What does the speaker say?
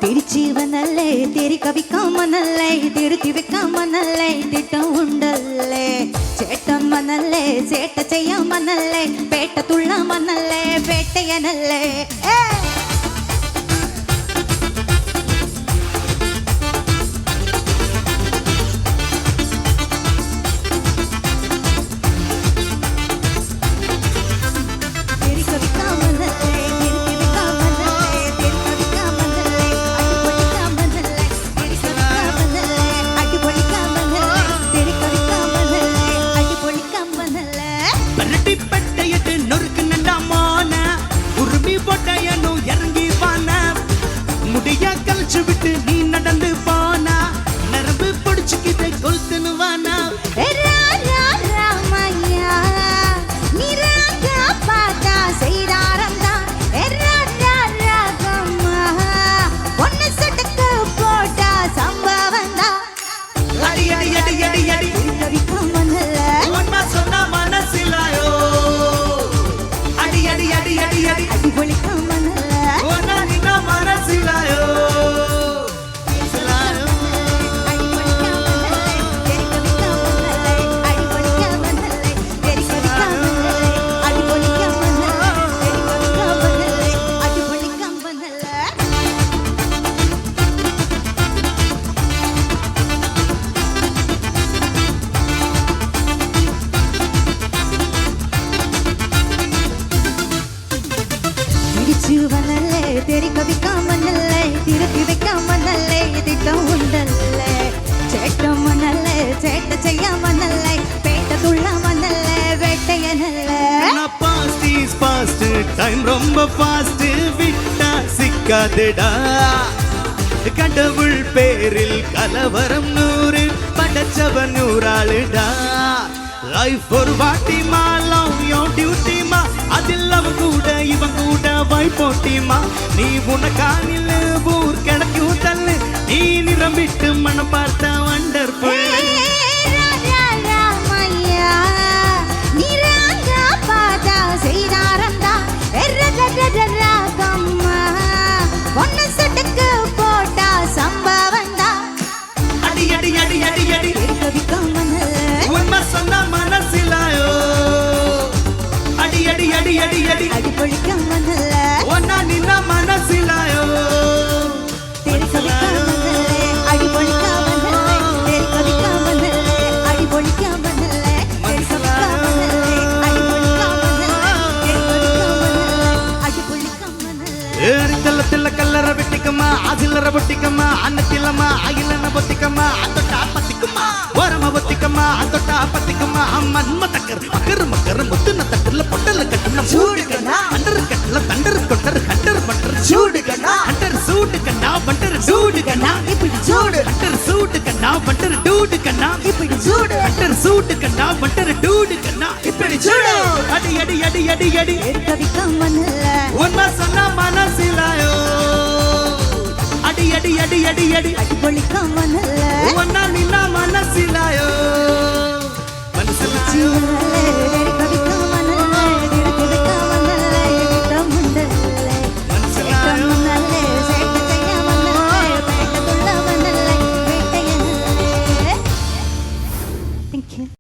പിടിച്ചീവനല്ലേ തിരി കവിക്കാമനല്ലേ തിരുത്തി വെക്കാമനല്ലേ തിട്ടം ഉണ്ടല്ലേ ചേട്ടമ്മനല്ലേ ചേട്ട ചെയ്യാമനല്ലേ പേട്ട തുള്ളാമനല്ലേ പേട്ടയനല്ലേ விட்டு நீ நடந்து போனா நரம்பு பிடிச்சுக்கிட்டே கொல்த்துன்னு வானா ராமையா நீ ராஜா பாத்தா செய்தாரம் தான் ஒன்னு சட்டக்கு போட்டா சம்பவம் தான் அடி அடி அடி அடி அடி கவிக்காமல்ல ஒன்னா சொன்னா மனசிலாயோ அடி அடி அடி அடி அடி அடி பொழிக்காமல்ல ஒன்னா நின்னா மனசிலாயோ வனல்லே தெரி கவிக்காமனல்லே திருப்பி வைக்காமனல்லே திட்டம் உண்டல்லே சேட்டம் மனல்லே சேட்ட செய்யாமனல்லே பேட்ட துள்ளாமனல்லே வேட்டையனல்லே பாஸ்ட் இஸ் பாஸ்ட் டைம் ரொம்ப ஃபாஸ்ட் விட்டா சிக்காதடா கடவுள் பேரில் கலவரம் 100 படைச்சவன் 100 ஆளுடா லைஃப் ஒரு வாட்டிமா லவ் யோர் டியூட்டிமா அதில் அவன் கூட இவன் கூட வாய் போட்டிமா நீ உனக்கானில் ஊர் கிடைக்கும் தள்ளு நீ நிறம் விட்டு மனம் பார்த்த வண்டர்ஃபுல் ராமையா நீ ராஜா பாதா செய்தாரம் தான் ராகம்மா ஒன்னு சட்டக்கு போட்டா சம்பவம் தான் அடி அடி அடி அடி அடி கவிக்காமனல்ல உண்மை சொன்ன மனசிலாயோ அடி அடி அடி அடி அடி அடி பொழிக்காமனல்ல ஒன்னா நின்ன மனசிலாயோ அடி பொழிக்காமனல்ல அடி பொழிக்காமனல்ல ஏரித்தல்லத்தில் கல்லற வெட்டிக்கம்மா அதில்லற பொட்டிக்கம்மா அன்னத்தில்லம்மா அகிலன பொத்திக்கம்மா அத்தொட்டா பத்திக்குமா ஓரம பொத்திக்கம்மா அத்தொட்டா பத்திக்குமா அம்மன்ம தக்கர் மக்கர் மக்கர் முத்துன தக்கர்ல பொட்டல கட்டுன சூடுகண்ணா அண்டர் கட்டல Thunder கொட்டர் Hunter Banda சூடுகண்ணா Hunter சூடுகண்ணா Banda சூடுகண்ணா இப்படி சூடு ஹண்டர் சூடுகண்ணா பண்டர் டூடுகண்ணா இப்படி சூடு ஹண்டர் சூடுகண்ணா பண்டர் டூடுகண்ணா இப்படி சூடு அடி அடி அடி அடி அடி கவிக்காமனல்ல உண்மை சொன்னா மனசிலாயோ அடி அடி அடி அடி அடி அடி பொழிக்காமனல்ல